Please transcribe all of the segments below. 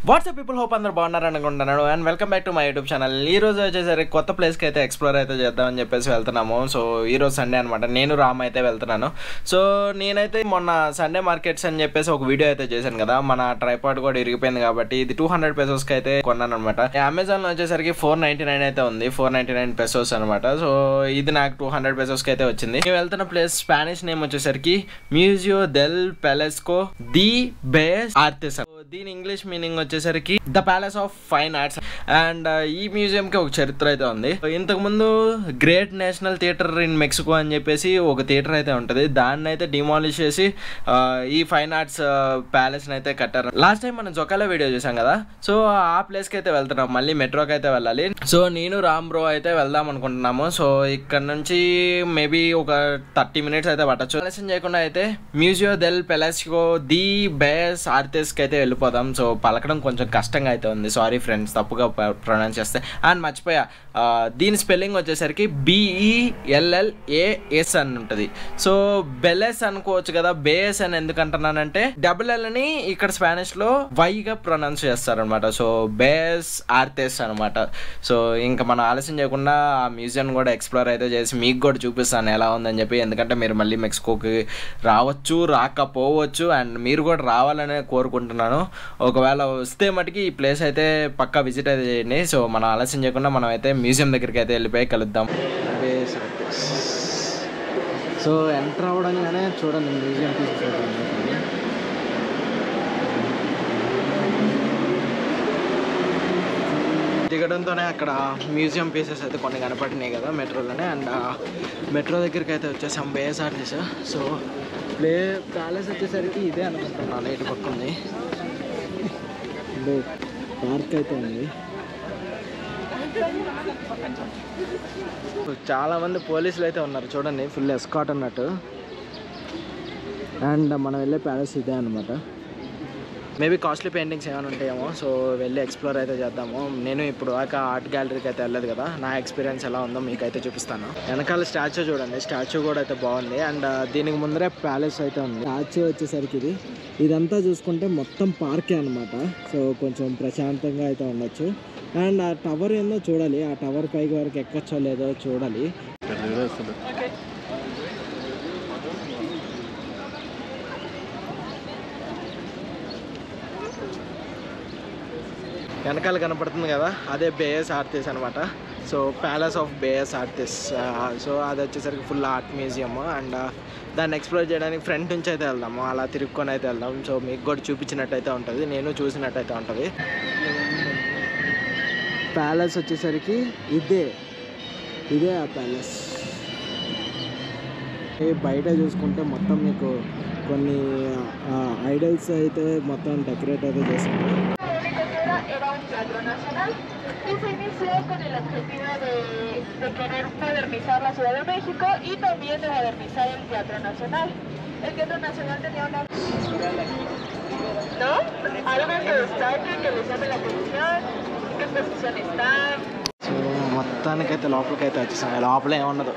WhatsApp people hope అందరూ బాగున్నారు అనుకుంటున్నాను and welcome back to my YouTube channel. ఈ రోజు వచ్చేసరికి కొత్త ప్లేస్కి అయితే ఎక్స్ప్లోర్ అయితే చేద్దామని చెప్పేసి వెళ్తున్నాము. సో ఈ రోజు సండే అనమాట. నేను రామ్ అయితే వెళ్తున్నాను. సో నేనైతే మొన్న సండే మార్కెట్స్ అని చెప్పేసి ఒక వీడియో అయితే చేశాను కదా. మన ట్రైపాడ్ కూడా ఇరిగిపోయింది కాబట్టి ఇది 200 pesos అయితే కొన్నాను అనమాట. అమెజాన్లో వచ్చేసరికి 499 అయితే ఉంది, 499 pesos అనమాట. సో ఇది నాకు 200 pesos అయితే వచ్చింది. నేను వెళ్తున్న ప్లేస్ స్పానిష్ నేమ్ వచ్చేసరికి Museo del Palacio de Bellas Artes. దీని ఇంగ్లీష్ మీనింగ్ వచ్చేసరికి the palace of fine arts. And ఈ మ్యూజియం కి ఒక చరిత్ర అయితే ఉంది. ఇంతకు ముందు great national theatre in Mexico అని చెప్పేసి ఒక థియేటర్ అయితే ఉంటది. దాన్ని అయితే డిమాలిష్ చేసి ఈ ఫైన్ ఆర్ట్స్ ప్యాలెస్ అయితే కట్టారు. లాస్ట్ టైం మనం జొకాలో వీడియో చూసాం కదా. సో ఆ ప్లేస్ కి అయితే వెళ్తున్నాం, మళ్ళీ మెట్రోకి అయితే వెళ్ళాలి. సో నేను రామ్ బ్రో అయితే వెళ్దాం అనుకుంటున్నాము. సో ఇక్కడ నుంచి మేబీ ఒక 30 minutes అయితే పట్టచ్చు. ఆలస్యం చేయకుండా అయితే మ్యూజియో డెల్ పెలాస్కో ది బేస్ ఆర్టిస్ కి అయితే వెళ్ళిపోదాం. సో పలకడం కొంచెం కష్టంగా అయితే ఉంది, సారీ ఫ్రెండ్స్ తప్పుగా ప్రొనౌన్స్ చేస్తే. అండ్ మర్చిపోయా, దీని స్పెల్లింగ్ వచ్చేసరికి BELLAS అని ఉంటుంది. సో బెలెస్ అనుకోవచ్చు కదా, బేస్ అని ఎందుకంటున్నానంటే డబుల్ ఎల్ అని ఇక్కడ స్పానిష్ లో వైగా ప్రొనౌన్స్ చేస్తారనమాట. సో బేస్ ఆర్టిస్ అనమాట. సో ఇంకా మనం ఆలస్యం చేయకుండా ఆ మ్యూజియం కూడా ఎక్స్ప్లోర్ అయితే చేసి మీకు కూడా చూపిస్తాను ఎలా ఉందని చెప్పి. ఎందుకంటే మీరు మళ్ళీ మెక్సికోకి రావచ్చు, రాకపోవచ్చు, అండ్ మీరు కూడా రావాలనే కోరుకుంటున్నాను. ఒకవేళ వస్తే మటుకి ఈ ప్లేస్ అయితే పక్కా విజిట్ అయితే చేయండి. సో మనం ఆలస్యం చేయకుండా మనం అయితే మ్యూజియం దగ్గరికి అయితే వెళ్ళిపోయి కలుద్దాం. సో ఎంటర్ అవ్వడంగానే చూడండి మ్యూజియం పీసెస్ దిగడంతోనే అక్కడ మ్యూజియం పీసెస్ అయితే కొన్ని కనపడినాయి కదా మెట్రోలోనే. అండ్ మెట్రో దగ్గరికి అయితే వచ్చేసాం, బేస్ ఆర్టిస్. సో ప్యాలెస్ వచ్చేసరికి ఇదే అనుకుంటున్నాను. ఇటు పక్క ఉంది పార్క్ అయితే ఉంది. చాలా మంది పోలీసులు అయితే ఉన్నారు చూడండి, ఫుల్ ఎస్కాట్ అన్నట్టు. అండ్ మనం వెళ్ళే ప్యాలెస్ ఇదే అనమాట. మేబీ కాస్ట్లీ పెయింటింగ్స్ ఏమైనా ఉంటాయేమో. సో వెళ్ళి ఎక్స్ప్లోర్ అయితే చేద్దాము. నేను ఇప్పుడు దాకా ఆర్ట్ గ్యాలరీకి అయితే వెళ్ళలేదు కదా, నా ఎక్స్పీరియన్స్ ఎలా ఉందో మీకు అయితే చూపిస్తాను. వెనకాల స్టాచ్యూ చూడండి, స్టాచ్యూ కూడా అయితే బాగుంది. అండ్ దీనికి ముందరే ప్యాలెస్ అయితే ఉంది. స్టాచ్యూ వచ్చేసరికి ఇదంతా చూసుకుంటే మొత్తం పార్కే అనమాట. సో కొంచెం ప్రశాంతంగా అయితే ఉండొచ్చు. అండ్ ఆ టవర్ ఏందో చూడాలి, ఆ టవర్ పైకి వరకు ఎక్కచ్చో లేదో చూడాలి. వెనకాల కనపడుతుంది కదా, అదే బేస్ ఆర్టిస్ అనమాట. So palace of base ఆర్టిస్. So అది వచ్చేసరికి ఫుల్ ఆర్ట్ మ్యూజియం. అండ్ దాన్ని ఎక్స్ప్లోర్ చేయడానికి ఫ్రంట్ నుంచి అయితే వెళ్దాము, అలా తిరుక్కొని అయితే వెళ్దాం. సో మీకు కూడా చూపించినట్టయితే ఉంటుంది, నేను చూసినట్టయితే ఉంటుంది. ప్యాలెస్ వచ్చేసరికి ఇదే ఆ ప్యాలెస్. బయట చూసుకుంటే మొత్తం మీకు కొన్ని ఐడల్స్ అయితే మొత్తం డెకరేట్ అయితే చేస్తుంది. Era un teatro nacional y se inició con el objetivo de querer modernizar la Ciudad de México y también de modernizar el Teatro Nacional. El Teatro Nacional tenía una... ¿No? Algo que destaque, que les llame la atención, qué exposición están. So మొత్తానికైతే లోపలికైతే వచ్చేసాం. లోపల ఏమున్నదో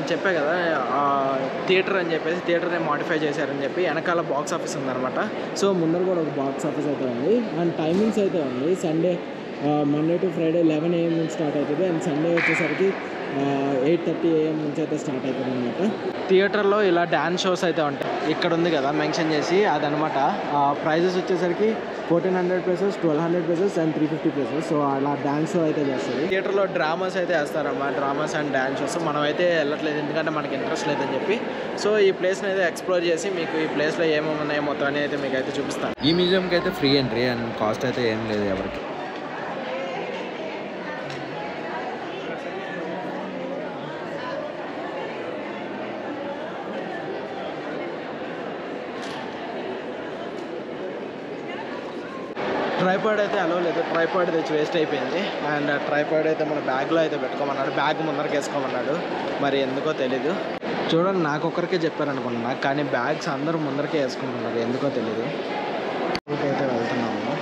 చెప్పే కదా, theatre అని చెప్పేసి థియేటర్ని modify చేశారని చెప్పి. వెనకాల బాక్స్ ఆఫీస్ ఉందన్నమాట. సో ముందర కూడా ఒక బాక్స్ ఆఫీస్ అయితే ఉంది. అండ్ టైమింగ్స్ అయితే ఉంది. Sunday Monday to Friday 11 AM నుంచి స్టార్ట్ అవుతుంది. అండ్ సండే వచ్చేసరికి 8:30 AM నుంచి అయితే స్టార్ట్ అవుతుంది అనమాట. థియేటర్లో ఇలా డ్యాన్స్ షోస్ అయితే ఉంటాయి. ఇక్కడ ఉంది కదా మెన్షన్ చేసి, అదనమాట. ప్రైజెస్ వచ్చేసరికి 1400 pesos, 1200 pesos and 350 pesos. So అలా డ్యాన్స్ షో అయితే చేస్తుంది. థియేటర్లో డ్రామాస్ అయితే వేస్తారమ్మా, డ్రామాస్ అండ్ డ్యాన్స్ షోస్. మనం అయితే వెళ్ళట్లేదు ఎందుకంటే మనకి ఇంట్రెస్ట్ లేదని చెప్పి. సో ఈ ప్లేస్ని అయితే ఎక్స్ప్లోర్ చేసి మీకు ఈ ప్లేస్లో ఏమేమి ఉన్నాయో మొత్తం అని అయితే మీకు అయితే చూపిస్తాను. ఈ మ్యూజియంకి అయితే ఫ్రీ ఎంట్రీ అండ్ కాస్ట్ అయితే ఏం లేదు ఎవరికి. ట్రైపాడ్ అయితే అలవ్ లేదు, ట్రైపాడ్ తెచ్చి వేస్ట్ అయిపోయింది. అండ్ ట్రైపాడ్ అయితే మన బ్యాగ్లో అయితే పెట్టుకోమన్నాడు, బ్యాగ్ ముందరకి వేసుకోమన్నాడు. మరి ఎందుకో తెలీదు. చూడండి, నాకొక్కరికే చెప్పారనుకున్నా, కానీ బ్యాగ్స్ అందరూ ముందరకే వేసుకుంటున్నారు, ఎందుకో తెలీదు. అయితే వెళ్తున్నాము.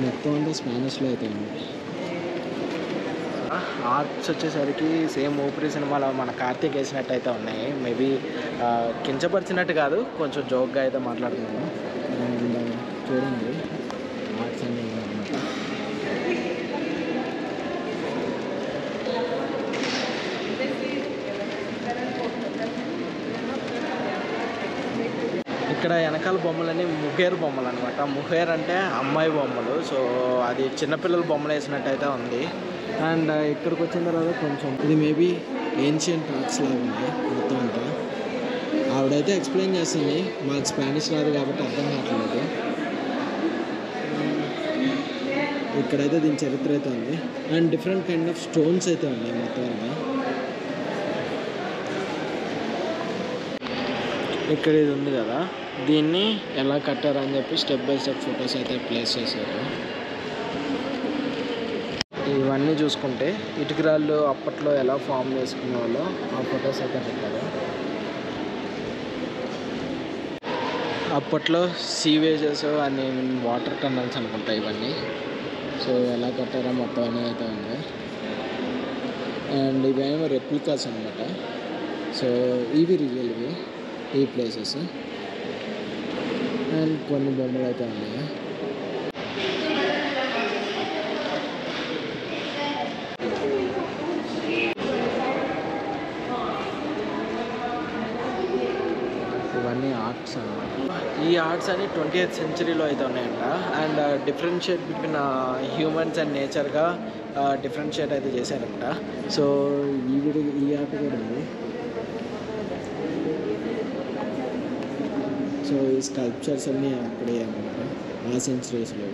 మొత్తం అంటే స్పానిష్లో అయితే ఉంది. ఆర్ట్స్ వచ్చేసరికి సేమ్ ఊపిరి సినిమాలో మన కార్తీక్ వేసినట్టు అయితే ఉన్నాయి. మేబీ కించపరిచినట్టు కాదు, కొంచెం జోక్గా అయితే మాట్లాడుతున్నాను. అండ్ చూడండి ఆర్ట్స్ అన్నీ అనమాట. ఇక్కడ వెనకాల బొమ్మలన్నీ ముహేర్ బొమ్మలు అనమాట. ముహేర్ అంటే అమ్మాయి బొమ్మలు. సో అది చిన్నపిల్లల బొమ్మలు వేసినట్టు అయితే ఉంది. అండ్ ఇక్కడికి వచ్చిన తర్వాత కొంచెం ఇది మేబీ ఏన్షియంట్ ఆర్ట్స్ లాగా ఉంది మొత్తం అంతా. ఆవిడైతే ఎక్స్ప్లెయిన్ చేస్తుంది, మాకు స్పానిష్ రాదు కాబట్టి అర్థం కావట్లేదు. ఇక్కడైతే దీని చరిత్ర అయితే ఉంది. And different kind of stones అయితే ఉన్నాయి మొత్తం అంతా. ఇక్కడ ఇది ఉంది కదా, దీన్ని ఎలా కట్టారని చెప్పి స్టెప్ బై స్టెప్ ఫొటోస్ అయితే ప్లేస్ చేశారు. ఇవన్నీ చూసుకుంటే ఇటుకరాళ్ళు అప్పట్లో ఎలా ఫామ్ చేసుకునే వాళ్ళు ఆ ఫొటోస్ అయితే పెట్టారు. అప్పట్లో సీవేజెస్ అన్ని వాటర్ టన్నల్స్ అనుకుంటా ఇవన్నీ. సో ఎలా కట్టారో మొత్తం అన్నీ అయితే ఉంది. అండ్ ఇవేమో రెప్లికాస్ అనమాట. సో ఇవి రియల్వి ఈ ప్లేసెస్. అండ్ కొన్ని బొమ్మలు అయితే ఉన్నాయి. ఇవన్నీ ఆర్ట్స్ అన్నమాట. ఈ ఆర్ట్స్ అని 20th centuryలో అయితే ఉన్నాయంట. And differentiate between humans and నేచర్గా డిఫరెన్షియేట్ అయితే చేశారంట. సో ఈ ఆర్ట్ కూడా ఉంది. సో ఈ స్కల్ప్చర్స్ అన్నీ అక్కడే అనమాట ఆ సెంచురీస్లో.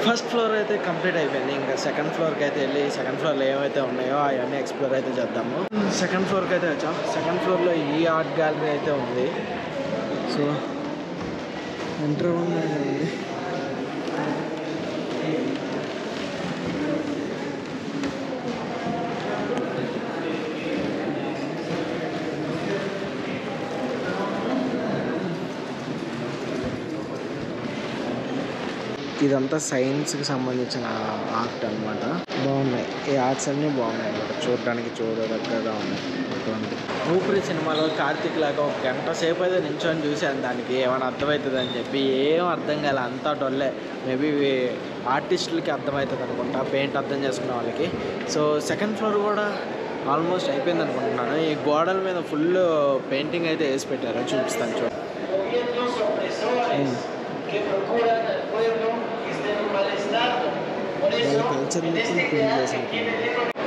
ఫస్ట్ ఫ్లోర్ అయితే కంప్లీట్ అయిపోయింది. ఇంకా సెకండ్ ఫ్లోర్కి అయితే వెళ్ళి సెకండ్ ఫ్లోర్లో ఏమైతే ఉన్నాయో అవన్నీ ఎక్స్ప్లోర్ అయితే చేద్దాము. సెకండ్ ఫ్లోర్కి అయితే వచ్చాం. సెకండ్ ఫ్లోర్లో ఈ ఆర్ట్ గ్యాలరీ అయితే ఉంది. సో ఎంటర్ అవ్వగానే ఇదంతా సైన్స్కి సంబంధించిన ఆర్ట్ అనమాట. బాగున్నాయి ఈ ఆర్ట్స్ అన్నీ బాగున్నాయి అనమాట. చూడడానికి చూడదగ్గగా ఉన్నాయి. ఊపిరి సినిమాలో కార్తీక్ లాగా ఒక గంట సేపు అయితే నించొని చూశాను. దానికి ఏమైనా అర్థమవుతుంది అని చెప్పి ఏం అర్థం కాలే, అంతా డొల్లే. మేబీ ఆర్టిస్టులకి అర్థమవుతుంది అనుకుంటా, పెయింట్ అర్థం చేసుకునే వాళ్ళకి. సో సెకండ్ ఫ్లోర్ కూడా ఆల్మోస్ట్ అయిపోయింది అనుకుంటున్నాను. ఈ గోడల మీద ఫుల్ పెయింటింగ్ అయితే వేసి పెట్టారు, చూపిస్తాను చూడండి. వాళ్ళ కల్చర్ మొత్తం పెయింట్ చేశారు.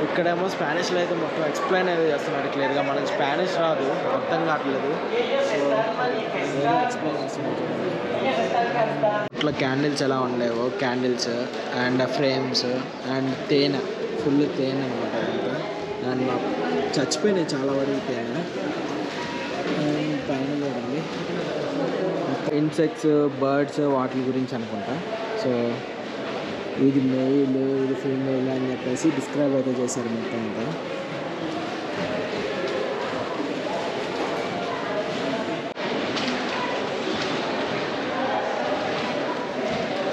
ఇక్కడేమో స్పానిష్లో అయితే మొత్తం ఎక్స్ప్లెయిన్ అయితే చేస్తున్నాడు క్లియర్గా. మనకి స్పానిష్ రాదు, అర్థం కావట్లేదు. సో ఎక్స్ప్లెయిన్ చేస్తున్నాడు. ఇట్లా క్యాండిల్స్ ఎలా ఉండేవో క్యాండిల్స్ అండ్ ఫ్రేమ్స్ అండ్ తేనె, ఫుల్ తేనె అనమాట అంతా. అండ్ చచ్చిపోయినాయి చాలా వరకు తేనె. అండ్ పైన చూడండి ఇన్సెక్ట్స్, బర్డ్స్ వాటి గురించి అనుకుంటా. సో ఇది మెయిల్, ఇది ఫీమేల్ అని చెప్పేసి డిస్క్రైబ్ అయితే చేశారు మొత్తం అంతా.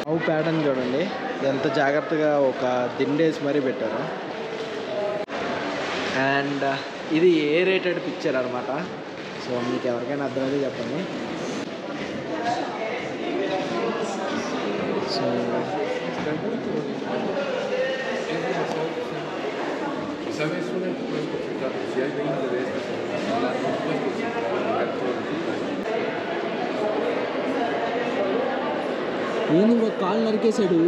ఆవు ప్యాటర్న్ చూడండి ఎంత జాగ్రత్తగా ఒక దిండేసి మరీ పెట్టారు. అండ్ ఇది ఏ రేటెడ్ పిక్చర్ అనమాట. సో మీకు ఎవరికైనా అర్థమైతే చెప్పండి. సో ఏంది ఇంకో కాలు నరికేశాడు.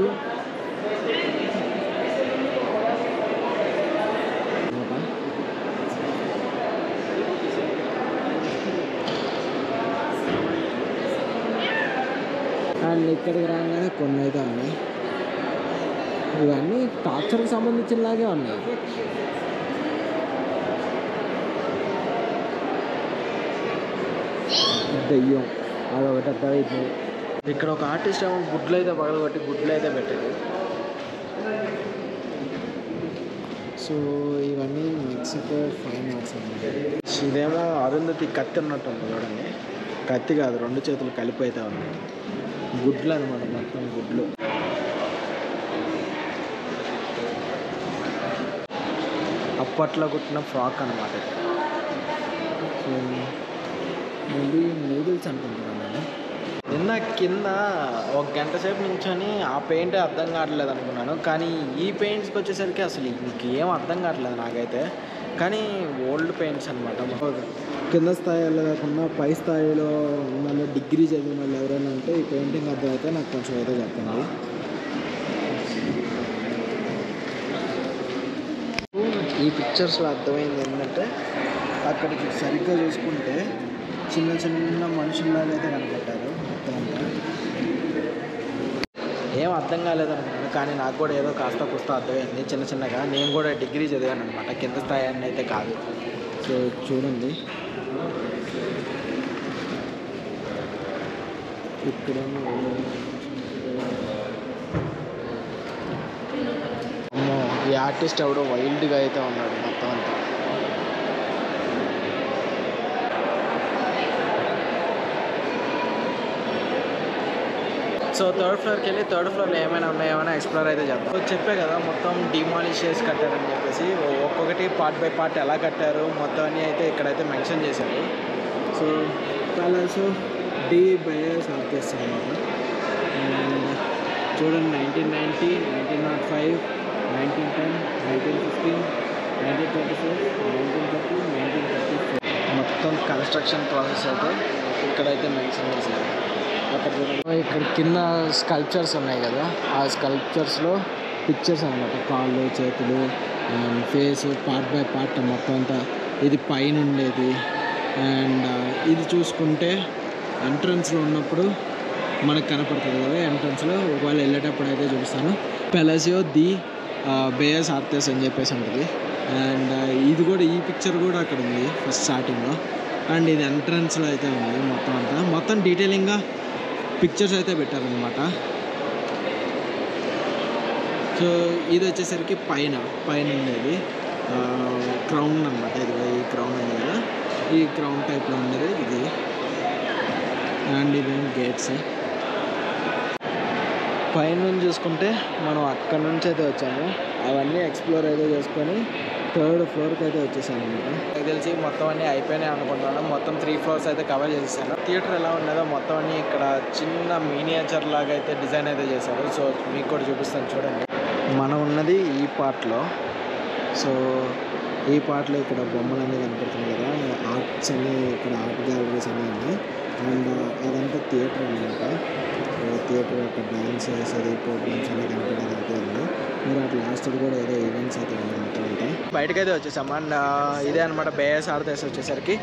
అండ్ ఇక్కడికి రాగానే కొన్ని అయితే ఉన్నాయి. ఇవన్నీ టార్చర్కి సంబంధించినలాగే ఉన్నాయి. దెయ్యం అదొకటి అర్థమైంది. ఇక్కడ ఒక ఆర్టిస్ట్ ఏమో గుడ్లు అయితే పగలగొట్టి గుడ్లు అయితే పెట్టాడు. సో ఇవన్నీ మెక్సికో ఫైన్ ఆర్ట్స్ అన్నమాట. ఇదేమో అరుంధతి కత్తి ఉన్నట్టు ఉంది చూడండి. కత్తి కాదు, రెండు చేతులు కలిపి అయితే ఉన్నాయి. గుడ్లు అనమాట, మొత్తం గుడ్లు. అప్పట్లో కుట్టిన ఫ్రాక్ అనమాట. సో మళ్ళీ నూడిల్స్ అనుకుంటున్నాను నేను. నిన్న కింద ఒక గంట సేపు నుంచొని ఆ పెయింటే అర్థం కావట్లేదు అనుకున్నాను, కానీ ఈ పెయింట్స్కి వచ్చేసరికి అసలు ఇంకేం అర్థం కావట్లేదు నాకైతే. కానీ ఓల్డ్ పెయింట్స్ అనమాట. కింద స్థాయిలో కాకుండా పై స్థాయిలో ఉన్న డిగ్రీ చదివిన వాళ్ళు ఎవరైనా ఉంటే ఈ పెయింటింగ్ అర్థమైతే నాకు కొంచెం ఏదో చెప్పండి. ఈ పిక్చర్స్లో అర్థమైంది ఏంటంటే అక్కడికి సరిగ్గా చూసుకుంటే చిన్న చిన్న మనుషుల్లాగా అయితే కనపడ్డారు మొత్తం అంతా. ఏం అర్థం కాలేదనుకున్నాను, కానీ నాకు కూడా ఏదో కాస్త కుస్త అర్థమైంది చిన్న చిన్నగా. నేను కూడా డిగ్రీ చదివాను అనమాట, కింద స్థాయి అని అయితే కాదు. సో చూడండి ఇక్కడ అమ్మో, ఈ ఆర్టిస్ట్ ఎవడో వైల్డ్గా అయితే ఉన్నాడు మొత్తం అంతా. సో థర్డ్ ఫ్లోర్కి వెళ్ళి థర్డ్ ఫ్లోర్లో ఏమైనా ఉన్నాయేమైనా ఎక్స్ప్లోర్ అయితే చేద్దాం. సో చెప్పే కదా మొత్తం డిమాలిష్ చేసి కట్టారని చెప్పేసి, ఒక్కొక్కటి పార్ట్ బై పార్ట్ ఎలా కట్టారు మొత్తం అన్నీ అయితే ఇక్కడైతే మెన్షన్ చేశారు. సో ప్యాలెస్ డి బయర్స్ ఆర్టిస్ట్ అనమాట. అండ్ చూడండి 1990, 1905, 1910, 1915, 1924, 1930, 1934 మొత్తం కన్స్ట్రక్షన్ ప్రాసెస్ అయితే ఇక్కడైతే మెన్షన్ చేశారు. అక్కడ ఇక్కడ కింద స్కల్ప్చర్స్ ఉన్నాయి కదా, ఆ స్కల్ప్చర్స్లో పిక్చర్స్ అనమాట, కాళ్ళు చేతులు and face part by part మొత్తం అంతా. ఇది పైన ఉండేది. అండ్ ఇది చూసుకుంటే ఎంట్రన్స్లో ఉన్నప్పుడు మనకు కనపడుతుంది కదా, ఎంట్రన్స్లో ఒకవేళ వెళ్ళేటప్పుడు అయితే చూపిస్తాను. పెలాసియో ది బేయస్ ఆర్టిస్ట్ అని చెప్పేసి ఉంటుంది. అండ్ ఇది కూడా, ఈ పిక్చర్ కూడా అక్కడ ఉంది ఫస్ట్ స్టార్టింగ్లో. అండ్ ఇది ఎంట్రన్స్లో అయితే ఉంది మొత్తం అంతా. మొత్తం డీటెయిలింగ్గా పిక్చర్స్ అయితే పెట్టారనమాట. సో ఇది వచ్చేసరికి పైన ఉండేది క్రౌన్ అనమాట. ఇది ఈ క్రౌన్ ఉంది కదా, ఈ క్రౌన్ టైప్లో ఉండేది ఇది. అండ్ ఇదేమో గేట్స్. పైన చూసుకుంటే మనం అక్కడ నుంచి అయితే వచ్చాము. అవన్నీ ఎక్స్ప్లోర్ అయితే చేసుకొని థర్డ్ ఫ్లోర్కి అయితే వచ్చేసాను అనమాట. నాకు తెలిసి మొత్తం అన్నీ అయిపోయినాయి అనుకుంటున్నాను. మొత్తం 3 ఫ్లోర్స్ అయితే కవర్ చేసేసాను. థియేటర్ ఎలా ఉండేదో మొత్తం అన్నీ ఇక్కడ చిన్న మినియేచర్ లాగా అయితే డిజైన్ అయితే చేశారు. సో మీకు కూడా చూపిస్తాను చూడండి. మనం ఉన్నది ఈ పార్ట్లో. సో ఈ పార్ట్లో ఇక్కడ బొమ్మలు అన్నీ కనపడుతున్నాయి కదా, ఆర్ట్స్ అన్నీ, ఇక్కడ ఆర్ట్ గ్యాలరీస్ అన్నీ ఉన్నాయి. అండ్ అదంతా థియేటర్ అనమాట. థియేటర్ అక్కడ డ్యాన్స్ వేసేది, ప్రోగ్రామ్స్ అన్నీ కనపడేది అయితే ఉంది. మీరు అట్లా లాస్ట్ కూడా ఏదో ఈవెంట్స్ అయితే ఉన్నాయి మొత్తం అంతా. బయటకైతే వచ్చేసాము. అండ్ ఇదే అనమాట బేయస్ ఆర్టిస్ట్ వచ్చేసరికి.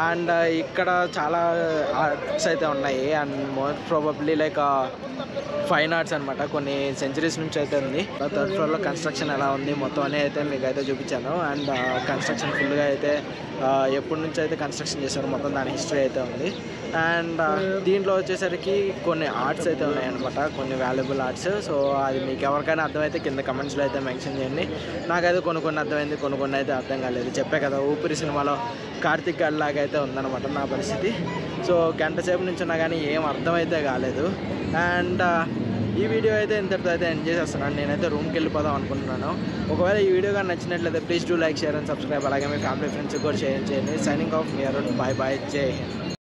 అండ్ ఇక్కడ చాలా ఆర్ట్స్ అయితే ఉన్నాయి. And most probably like fine arts అనమాట. కొన్ని సెంచరీస్ నుంచి అయితే ఉంది. థర్డ్ ఫ్లోర్లో కన్స్ట్రక్షన్ ఎలా ఉంది మొత్తం అనే అయితే మీకు అయితే చూపించాను. అండ్ కన్స్ట్రక్షన్ ఫుల్గా అయితే ఎప్పటి నుంచి అయితే కన్స్ట్రక్షన్ చేశారు మొత్తం దాని హిస్టరీ అయితే ఉంది. అండ్ దీంట్లో వచ్చేసరికి కొన్ని ఆర్ట్స్ అయితే ఉన్నాయన్నమాట, కొన్ని వాల్యుబుల్ ఆర్ట్స్. సో అది మీకు ఎవరికైనా అర్థమైతే కింద కమెంట్స్లో అయితే మెన్షన్ చేయండి. నాకైతే కొన్ని అర్థమైంది, కొన్ని అయితే అర్థం కాలేదు. చెప్పే కదా ఊపిరి సినిమాలో కార్తిక్ గారి లాగా అయితే ఉందన్నమాట నా పరిస్థితి. సో గంట సేపు నుంచి ఉన్నా కానీ ఏం అర్థమైతే కాలేదు. అండ్ ఈ వీడియో అయితే ఇంతటితో అయితే ఎండ్ చేసేస్తున్నాను. నేనైతే రూమ్కి వెళ్ళిపోదాం అనుకుంటున్నాను. ఒకవేళ ఈ వీడియో కానీ నచ్చినట్లయితే please do like, share and subscribe. అలాగే మీ ఫ్యామిలీ ఫ్రెండ్స్కి కూడా షేర్ చేయండి. సైనింగ్ ఆఫ్ మీ అరుణ్. బాయ్ బాయ్, జై హింద్.